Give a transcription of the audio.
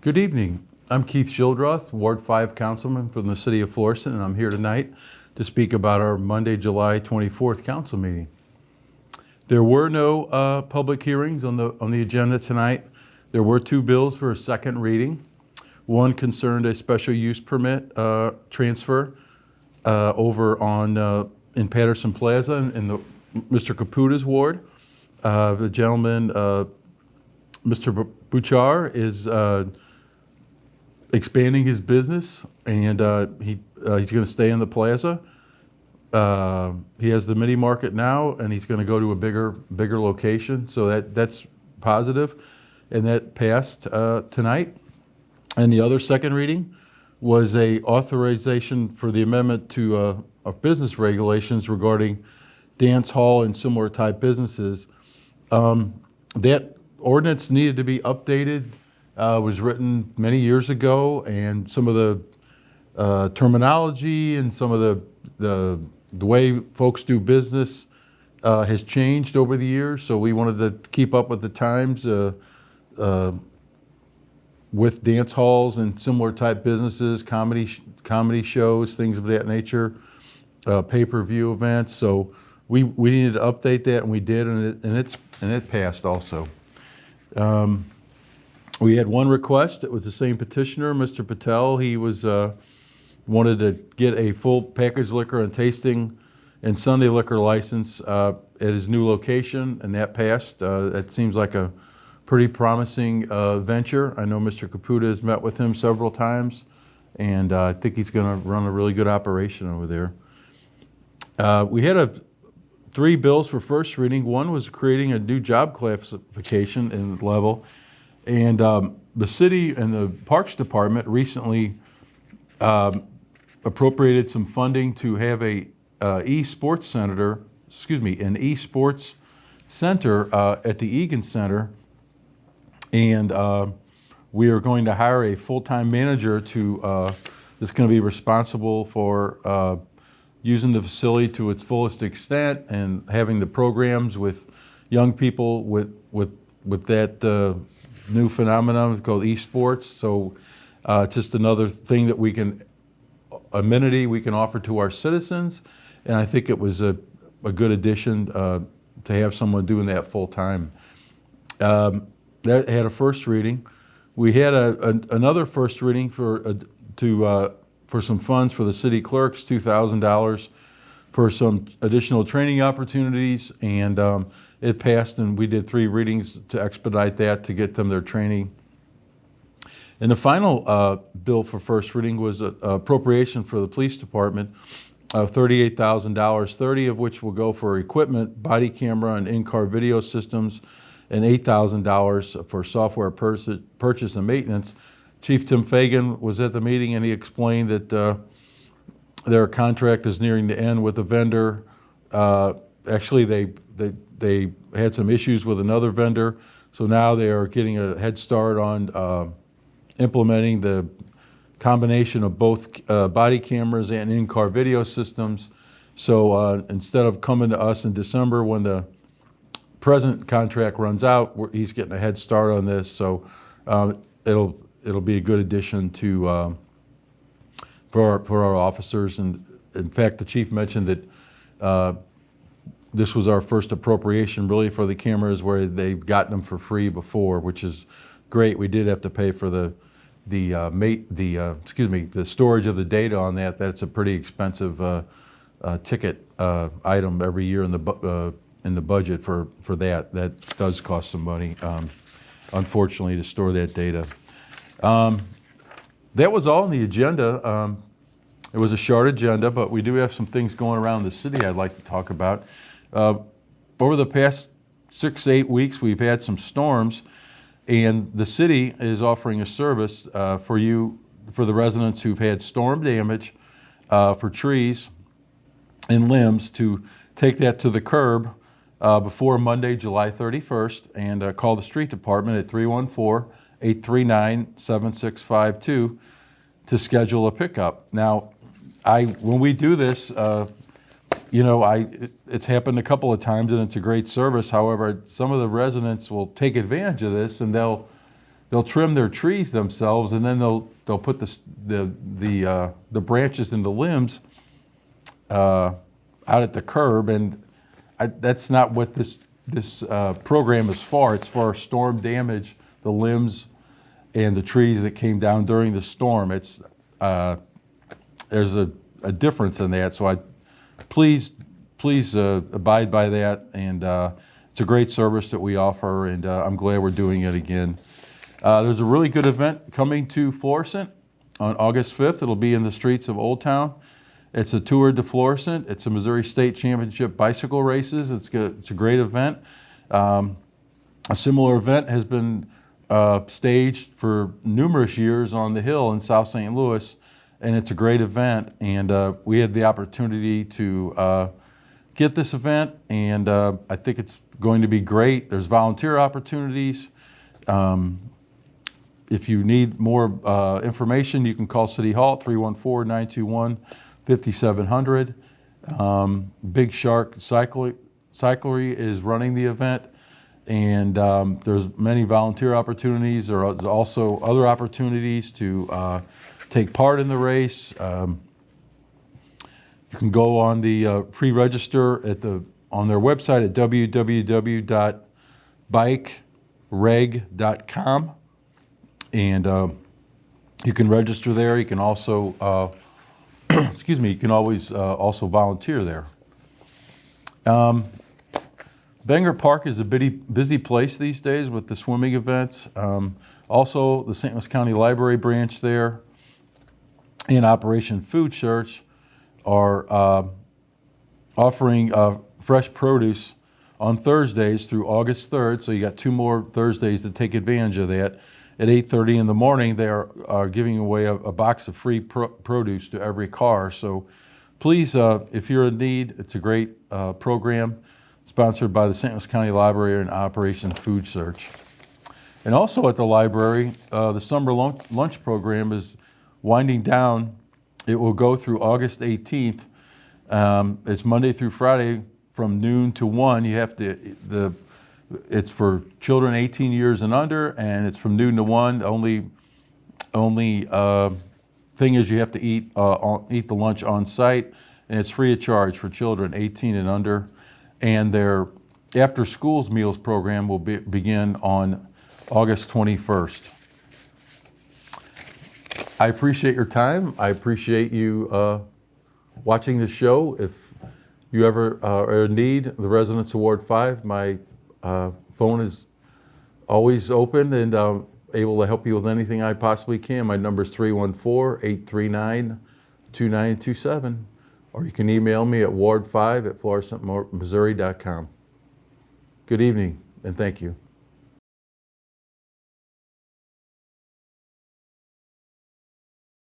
Good evening. I'm Keith Schildroth, Ward 5 Councilman from the City of Florissant, and I'm here tonight to speak about our Monday, July 24th council meeting. There were no public hearings on the agenda tonight. There were two bills for a second reading. One concerned a special use permit transfer over on in Patterson Plaza in the Mr. Caputa's ward. The gentleman, Mr. Bouchard, is expanding his business, and he's going to stay in the plaza. He has the mini market now, and he's going to go to a bigger location. So that's positive, and that passed tonight. And the other second reading was a authorization for the amendment to of business regulations regarding dance hall and similar type businesses. That ordinance needed to be updated. Was written many years ago, and some of the terminology and some of the way folks do business has changed over the years. So we wanted to keep up with the times with dance halls and similar type businesses, comedy shows, things of that nature, pay-per-view events. So we needed to update that, and we did, and it passed also. We had one request. It was the same petitioner, Mr. Patel. He was wanted to get a full package liquor and tasting and Sunday liquor license at his new location, and that passed. That seems like a pretty promising venture. I know Mr. Caputa has met with him several times, and I think he's going to run a really good operation over there. We had three bills for first reading. One was creating a new job classification and level. And the city and the Parks Department recently appropriated some funding to have an esports center at the Egan Center. And we are going to hire a full-time manager that's going to be responsible for using the facility to its fullest extent and having the programs with young people with that new phenomenon called esports. So just another thing that amenity we can offer to our citizens. And I think it was a good addition to have someone doing that full time. That had a first reading. We had another first reading for some funds for the city clerks, $2,000 for some additional training opportunities, and it passed, and we did three readings to expedite that, to get them their training. And the final bill for first reading was an appropriation for the police department of $38,000, $30,000 of which will go for equipment, body camera, and in-car video systems, and $8,000 for software purchase and maintenance. Chief Tim Fagan was at the meeting, and he explained that their contract is nearing the end with a vendor. Actually, they had some issues with another vendor, so now they are getting a head start on implementing the combination of both body cameras and in-car video systems. So instead of coming to us in December when the present contract runs out, he's getting a head start on this. So it'll be a good addition to for our officers. And in fact, the chief mentioned that this was our first appropriation really for the cameras, where they've gotten them for free before, which is great. We did have to pay for the storage of the data on that. That's a pretty expensive ticket item every year in the budget for that. That does cost some money, unfortunately, to store that data. That was all on the agenda. It was a short agenda, but we do have some things going around the city I'd like to talk about. Over the past 6 to 8 weeks, we've had some storms, and the city is offering a service for the residents who've had storm damage for trees and limbs, to take that to the curb before Monday, July 31st, and call the street department at 314-839-7652 to schedule a pickup. Now, when we do this, it's happened a couple of times, and it's a great service. However, some of the residents will take advantage of this, and they'll they'll trim their trees themselves, and then they'll put the branches and the limbs out at the curb, and that's not what this program is for. It's for storm damage, the limbs and the trees that came down during the storm. It's there's a difference in that, so please abide by that, and it's a great service that we offer, and I'm glad we're doing it again. There's a really good event coming to Florissant on August 5th. It'll be in the streets of Old Town. It's a Tour de Florissant. It's a Missouri State Championship bicycle races. It's a great event. A similar event has been staged for numerous years on the Hill in South St. Louis, and it's a great event. And we had the opportunity to get this event, and I think it's going to be great. There's volunteer opportunities. If you need more information, you can call City Hall at 314-921-5700. Big Shark Cyclery is running the event, and there's many volunteer opportunities. There are also other opportunities to take part in the race. You can go on the pre-register on their website at www.bikereg.com, and you can register there. You can also, excuse me, you can always also volunteer there. Bangor Park is a busy place these days with the swimming events. Also, the St. Louis County Library branch there and Operation Food Search are offering fresh produce on Thursdays through August 3rd. So you got 2 more Thursdays to take advantage of that. At 8:30 in the morning, they are giving away a box of free produce to every car. So please, if you're in need, it's a great program sponsored by the St. Louis County Library and Operation Food Search. And also at the library, the summer lunch program is winding down. It will go through August 18th. It's Monday through Friday from noon to 1. You have to, it's for children 18 years and under, and it's from noon to 1. Only thing is you have to eat the lunch on site, and it's free of charge for children 18 and under. And their after schools meals program will begin on August 21st. I appreciate your time. I appreciate you watching the show. If you ever are in need, the Residents of Ward 5, my phone is always open, and able to help you with anything I possibly can. My number is 314-839-2927, or you can email me at ward5@florissantmissouri.com. Good evening, and thank you.